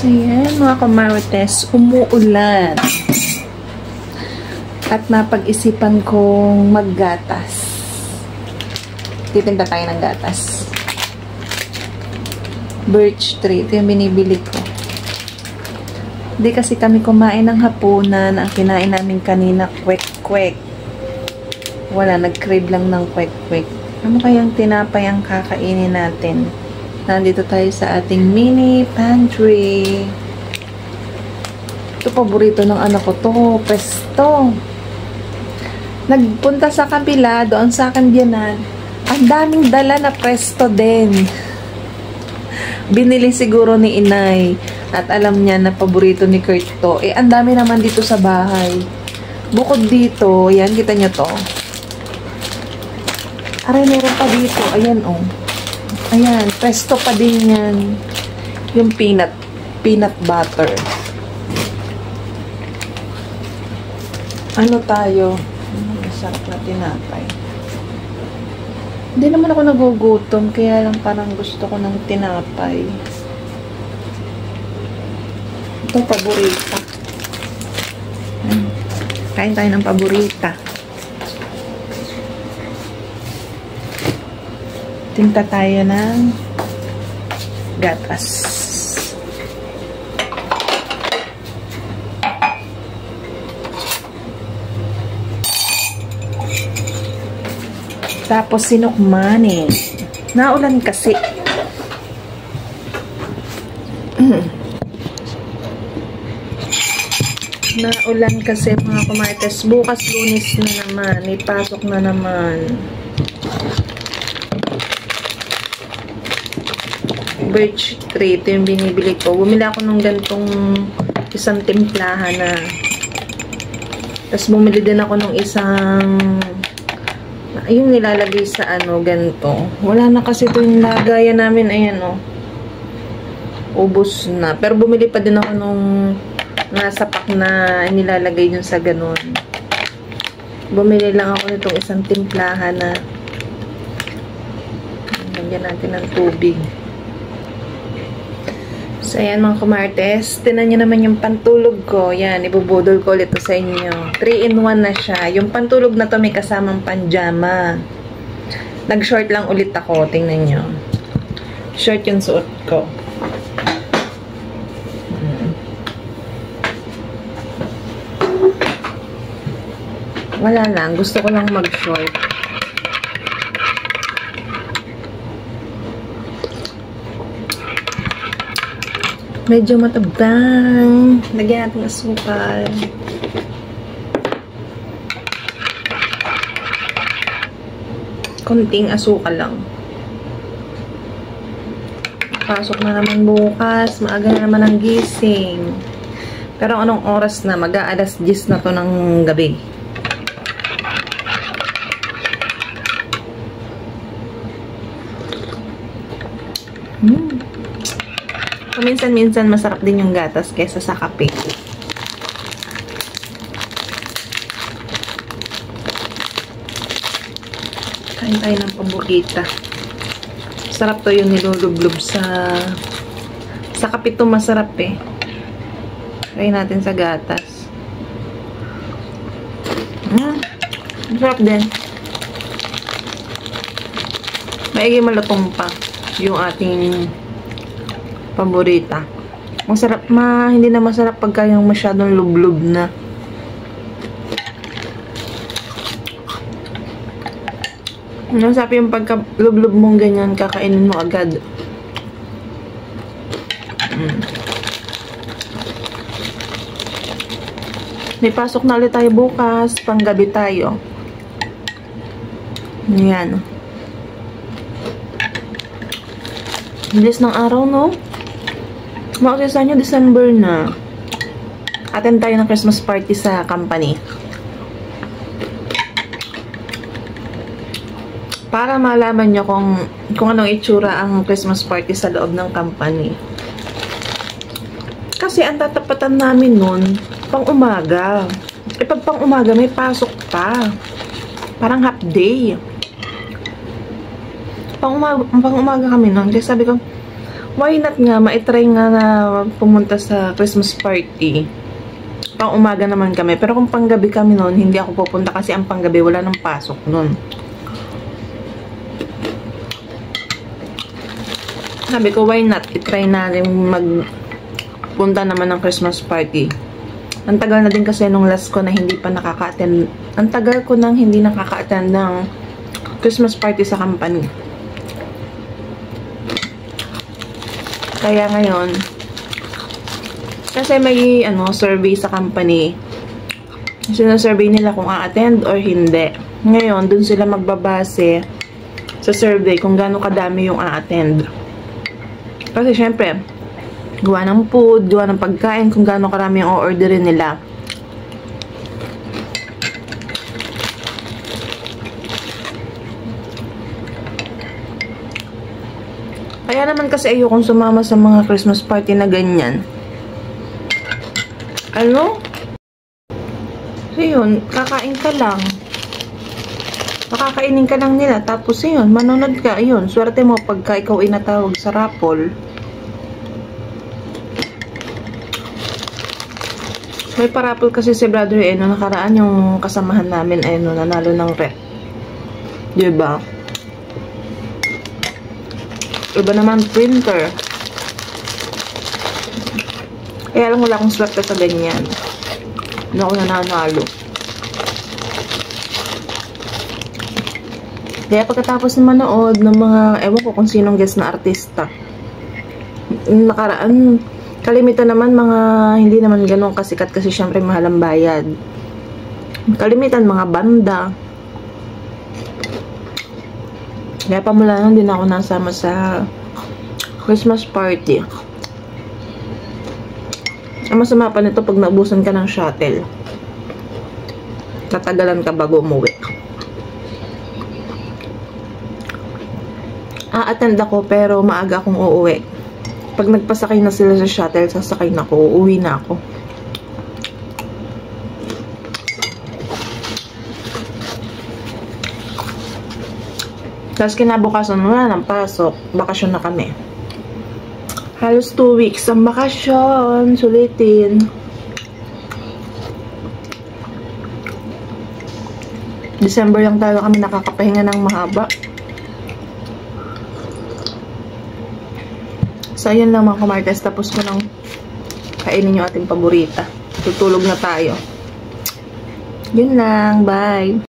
So, yan mga kamarites, umuulan. At napag-isipan kong maggatas. Titinda tayo ng gatas. Birch tree. Ito yung binibili ko. Hindi kasi kami kumain ng hapunan. Ang kinain namin kanina, kwek-kwek. Wala, nag-crave lang ng kwek-kwek. Ano kayang tinapay ang kakainin natin? Nandito tayo sa ating mini pantry. Ito, paborito ng anak ko to. Pesto. Nagpunta sa kabila, doon sa Cambianan. Ang daming dala na presto din. Binili siguro ni inay. At alam niya na paborito ni Kurt to. Eh, ang dami naman dito sa bahay. Bukod dito, yan, kita nyo to. Aray, meron pa dito. Ayan, oh. Ayan, presto pa din yan. Yung peanut butter. Ano tayo? Masarap na tinapay. Hindi naman ako nagugutom, kaya lang parang gusto ko ng tinapay. Ito, paborita. Kain tayo ng paborita. Tinta tayo ng gatas. Tapos sinukmani. Naulan kasi. Naulan kasi mga kumarites. Bukas Lunes na naman. Ipasok na naman. Birch tree. Ito yung binibili ko. Bumili ako ng gantong isang timplahan na. Tapos bumili din ako ng isang yung nilalagay sa ano, ganito. Wala na kasi ito yung lagayan namin. Ayan, oh. Ubos na. Pero bumili pa din ako nung nasa pack na nilalagay dun sa ganun. Bumili lang ako nitong isang timplahan na lagyan natin ng tubig. So, ayan mga kumarites. Tinan nyo naman yung pantulog ko. Yan, ibubudol ko ulit ito sa inyo. 3-in-1 na siya. Yung pantulog na to may kasamang panjama. Nag-short lang ulit ako. Tingnan nyo. Short yung suot ko. Wala lang. Gusto ko lang mag-short. Medyo matabang. Lagyan natin asukal. Konting asukal lang. Pasok na naman bukas. Maaga na naman ang gising. Pero anong oras na? Mag-aalas 10 na to ng gabi. Minsan-minsan masarap din yung gatas kaysa sa kape. Kain tayo ng paborita. Sarap to yung nilulublob sa kape to, masarap eh. Kain natin sa gatas. Masarap din. Maigi malutong pa yung ating paborita. Masarap hindi na masarap pagka yung masyadong lublob na. Masarap yung pagka lublob mong ganyan, kakainin mo agad. May pasok na ulit tayo bukas. Panggabi tayo. Ayan. Bilis ng araw, no? Makakisa nyo, December na. Attend tayo ng Christmas party sa company. Para malaman nyo kung anong itsura ang Christmas party sa loob ng company. Kasi ang tatapatan namin nun, pang umaga. E pag pang umaga, may pasok pa. Parang half day. Pang umaga kami nun. Kasi sabi ko, why not nga, maitry nga na pumunta sa Christmas party. Pang umaga naman kami. Pero kung panggabi kami noon, hindi ako pupunta kasi ang panggabi wala nang pasok noon. Sabi ko, why not? Itry natin magpunta naman ng Christmas party. Ang tagal na din kasi nung last ko na hindi pa nakaka-attend. Ang tagal ko nang hindi nakaka-attend ng Christmas party sa company. Kaya ngayon, kasi may survey sa company. Sinasurvey nila kung a-attend or hindi. Ngayon, dun sila magbabase sa survey kung gaano kadami yung a-attend. Kasi syempre, gawa ng food, gawa ng pagkain, kung gaano karami yung o-orderin nila. Kaya naman kasi ayokong sumama sa mga Christmas party na ganyan. So yun, kakain ka lang. Makakainin ka lang nila. Tapos yun, manonood ka. Yun, swerte mo pagka ikaw inatawag sa raffle. May parapol kasi si Brother nakaraan yung kasamahan namin nanalo ng rep. Diba? Iba naman printer. Kaya lang wala akong swerte sa ganyan. Hindi ako nananalo. Kaya pagkatapos na manood ng mga, ewan ko kung sinong guest na artista. Nakaraan, kalimitan naman mga hindi naman ganun kasikat kasi syempre mahal ang bayad. Kalimitan mga banda. Kaya pamula nun din ako nasama sa Christmas party. Ang masama pa nito pag naubusan ka ng shuttle. Tatagalan ka bago umuwi. A-attend ako pero maaga akong uuwi. Pag nagpasakay na sila sa shuttle, sasakay na ako, uuwi na ako. Tapos kinabukasan wala ng pasok, bakasyon na kami. Halos 2 weeks ang bakasyon, sulitin. December lang tayo kami nakakapahinga ng mahaba. So, ayun lang mga kumartes. Tapos ko nang kainin yung ating paborita. Tutulog na tayo. Yun lang. Bye!